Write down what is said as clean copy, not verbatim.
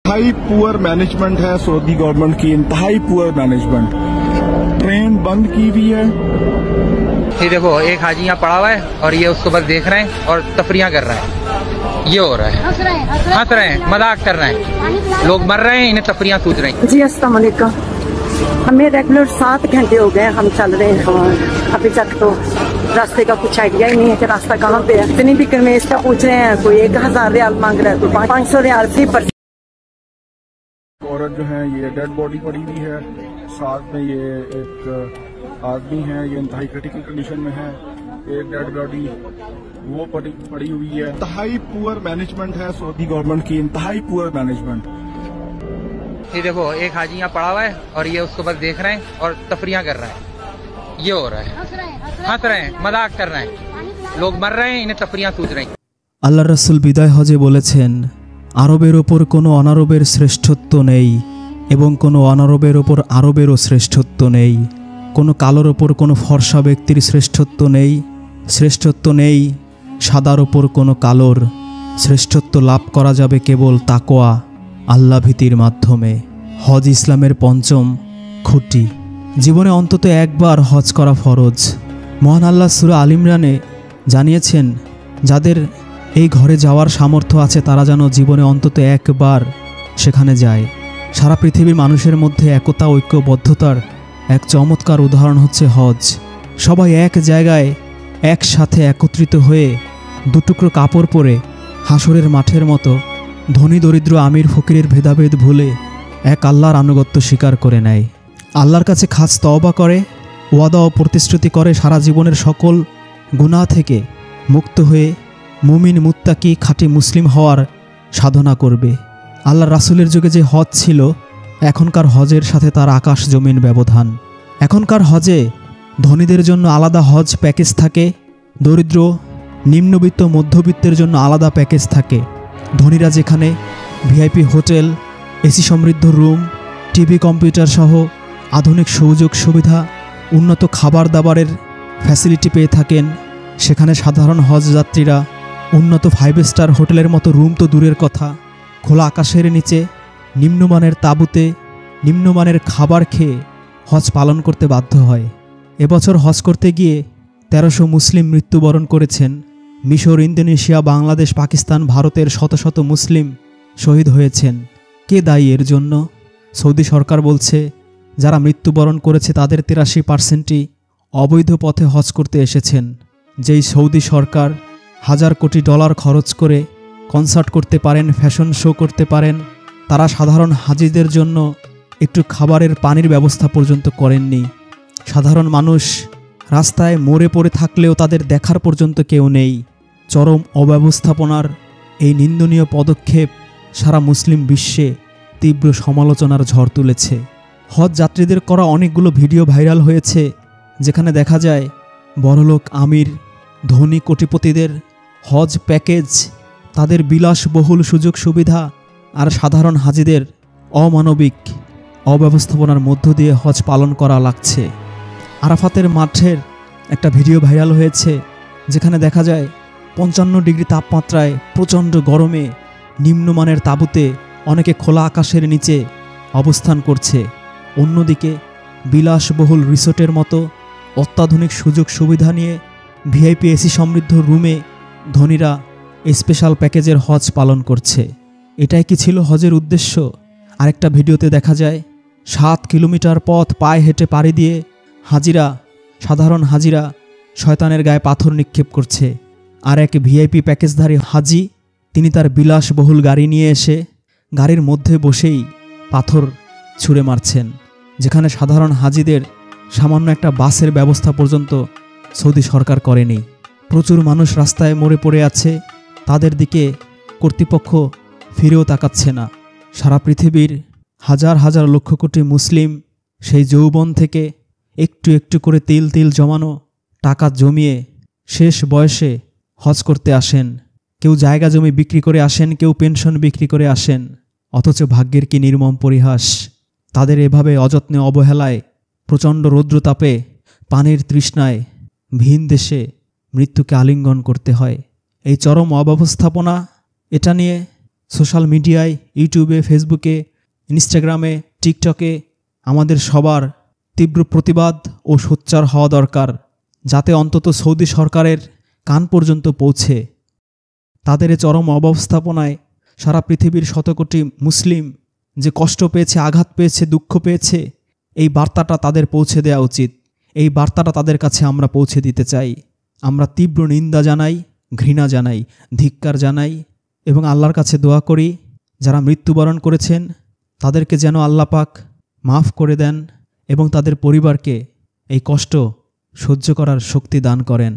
इंतहाई poor management है Saudi government की, इंतहाई पुअर मैनेजमेंट। ट्रेन बंद की हुई है। ये देखो एक हाजी यहाँ पड़ा हुआ है और ये उसको बस देख रहे हैं और तफरियां कर रहा है। ये हो रहा है, हंस रहे हैं, मजाक कर रहे हैं, लोग मर रहे हैं, इन्हें तफरियां सूझ रही हैं। जी अस्सलाम वालेकुम। हमें रेगुलर 7 घंटे हो गए हम चल रहे हैं, अभी तक तो रास्ते का कुछ आइडिया ही नहीं है कि रास्ता कहाँ पे है। इतनी भी कन्वेंस का पूछ रहे हैं, कोई 1000 रियाल मांग रहा है, कोई 500 रियाल फी पर। औरत जो है ये डेड बॉडी पड़ी हुई है, साथ में ये एक आदमी है, ये इंतहाई क्रिटिकल कंडीशन में है। एक डेड बॉडी वो पड़ी हुई है। इंतहाई पुअर मैनेजमेंट है सऊदी गवर्नमेंट की, इंतहाई पुअर मैनेजमेंट। ये देखो एक हाजी यहाँ पड़ा हुआ है और ये उसको बस देख रहे हैं और तफरियां कर रहा है। ये हो रहा है, हंस रहे हैं, मजाक कर रहे हैं, लोग मर रहे हैं, इन्हें तफरियां सूझ रही हैं। আল্লাহ রাসূল বিদায় হজে বলেছেন, আরবের ওপর কোনো অনারবের শ্রেষ্ঠত্ব নেই এবং কোনো অনারবের ওপর আরবেরও শ্রেষ্ঠত্ব নেই। কোনো কালোর ওপর কোনো ফর্সা ব্যক্তির শ্রেষ্ঠত্ব নেই সাদার ওপর কোনো কালোর। শ্রেষ্ঠত্ব লাভ করা যাবে কেবল তাকওয়া, আল্লাহ ভীতির মাধ্যমে। হজ ইসলামের পঞ্চম খুঁটি। জীবনে অন্তত একবার হজ করা ফরজ। মহান আল্লাহ সূরা আল ইমরানে জানিয়েছেন, যাদের এই ঘরে যাওয়ার সামর্থ্য আছে তারা যেন জীবনে অন্তত একবার সেখানে যায়। সারা পৃথিবীর মানুষের মধ্যে একতা, ঐক্যবদ্ধতার এক চমৎকার উদাহরণ হচ্ছে হজ। সবাই এক জায়গায় একসাথে একত্রিত হয়ে দুটুকরো কাপড় পরে হাসরের মাঠের মতো ধনী দরিদ্র আমির ফকিরের ভেদাভেদ ভুলে এক আল্লাহর আনুগত্য স্বীকার করে নেয়। আল্লাহর কাছে খাস তওবা করে, ওয়াদা ও প্রতিশ্রুতি করে সারা জীবনের সকল গুনাহ থেকে মুক্ত হয়ে মুমিন মুত্তাকি খাঁটি মুসলিম হওয়ার সাধনা করবে। আল্লাহর রাসূলের যুগে যে হজ ছিল, এখনকার হজের সাথে তার আকাশ জমিন ব্যবধান। এখনকার হজে ধনীদের জন্য আলাদা হজ প্যাকেজ থাকে, দরিদ্র নিম্নবিত্ত মধ্যবিত্তের জন্য আলাদা প্যাকেজ থাকে। ধনীরা যেখানে ভিআইপি হোটেল, এসি সমৃদ্ধ রুম, টিভি কম্পিউটার সহ আধুনিক সুযোগ সুবিধা, উন্নত খাবার দাবারের ফ্যাসিলিটি পেয়ে থাকেন, সেখানে সাধারণ হজ যাত্রীরা উন্নত 5 স্টার হোটেলের মতো রুম তো দূরের কথা, খোলা আকাশের নিচে নিম্নমানের তাঁবুতে নিম্নমানের খাবার খেয়ে হজ পালন করতে বাধ্য হয়। এবছর হজ করতে গিয়ে 1300 মুসলিম মৃত্যুবরণ করেছেন। মিশর, ইন্দোনেশিয়া, বাংলাদেশ, পাকিস্তান, ভারতের শত শত মুসলিম শহীদ হয়েছেন। কে দায়ী এর জন্য? সৌদি সরকার বলছে যারা মৃত্যুবরণ করেছে তাদের 83%ই অবৈধ পথে হজ করতে এসেছেন। যেই সৌদি সরকার $1000 কোটি খরচ করে কনসার্ট করতে পারেন, ফ্যাশন শো করতে পারেন, তারা সাধারণ হাজিদের জন্য একটু খাবারের পানির ব্যবস্থা পর্যন্ত করেননি। সাধারণ মানুষ রাস্তায় মরে পড়ে থাকলেও তাদের দেখার পর্যন্ত কেউ নেই। চরম অব্যবস্থাপনার এই নিন্দনীয় পদক্ষেপ সারা মুসলিম বিশ্বে তীব্র সমালোচনার ঝড় তুলেছে। হজ যাত্রীদের করা অনেকগুলো ভিডিও ভাইরাল হয়েছে, যেখানে দেখা যায় বড়লোক আমির, ধনী কোটিপতিদের হজ প্যাকেজ, তাদের বিলাসবহুল সুযোগ সুবিধা আর সাধারণ হাজিদের অমানবিক অব্যবস্থাপনার মধ্য দিয়ে হজ পালন করা লাগছে। আরাফাতের মাঠের একটা ভিডিও ভাইরাল হয়েছে, যেখানে দেখা যায় 55 ডিগ্রি তাপমাত্রায় প্রচণ্ড গরমে নিম্নমানের তাঁবুতে অনেকে খোলা আকাশের নিচে অবস্থান করছে। অন্যদিকে বিলাসবহুল রিসোর্টের মতো অত্যাধুনিক সুযোগ সুবিধা নিয়ে ভিআইপি এসি সমৃদ্ধ রুমে ধনীরা স্পেশাল প্যাকেজের হজ পালন করছে। এটাই কি ছিল হজের উদ্দেশ্য? আরেকটা ভিডিওতে দেখা যায় 7 কিলোমিটার পথ পায়ে হেঁটে পাড়ি দিয়ে সাধারণ হাজিরা শয়তানের গায়ে পাথর নিক্ষেপ করছে। আর এক ভিআইপি প্যাকেজধারী হাজি, তিনি তার বিলাসবহুল গাড়ি নিয়ে এসে গাড়ির মধ্যে বসেই পাথর ছুঁড়ে মারছেন, যেখানে সাধারণ হাজিদের সামান্য একটা বাসের ব্যবস্থা পর্যন্ত সৌদি সরকার করেনি। প্রচুর মানুষ রাস্তায় মরে পড়ে আছে, তাদের দিকে কর্তৃপক্ষ ফিরেও তাকাচ্ছে না। সারা পৃথিবীর হাজার হাজার লক্ষ কোটি মুসলিম সেই যৌবন থেকে একটু একটু করে তিল তিল জমানো টাকা জমিয়ে শেষ বয়সে হজ করতে আসেন। কেউ জায়গা জমি বিক্রি করে আসেন, কেউ পেনশন বিক্রি করে আসেন। অথচ ভাগ্যের কি নির্মম পরিহাস, তাদের এভাবে অযত্নে অবহেলায় প্রচণ্ড রৌদ্রতাপে পানির তৃষ্ণায় ভিন দেশে মৃত্যুকে আলিঙ্গন করতে হয়। এই চরম অব্যবস্থাপনা, এটা নিয়ে সোশ্যাল মিডিয়ায়, ইউটিউবে, ফেসবুকে, ইনস্টাগ্রামে, টিকটকে আমাদের সবার তীব্র প্রতিবাদ ও সোচ্চার হওয়া দরকার, যাতে অন্তত সৌদি সরকারের কান পর্যন্ত পৌঁছে। তাদের এই চরম অবস্থাপনায় সারা পৃথিবীর শতকোটি মুসলিম যে কষ্ট পেয়েছে, আঘাত পেয়েছে, দুঃখ পেয়েছে, এই বার্তাটা তাদের পৌঁছে দেওয়া উচিত। এই বার্তাটা তাদের কাছে আমরা পৌঁছে দিতে চাই। আমরা তীব্র নিন্দা জানাই, ঘৃণা জানাই, ধিক্কার জানাই এবং আল্লাহর কাছে দোয়া করি যারা মৃত্যুবরণ করেছেন তাদেরকে যেন আল্লাহ পাক মাফ করে দেন এবং তাদের পরিবারকে এই কষ্ট সহ্য করার শক্তি দান করেন।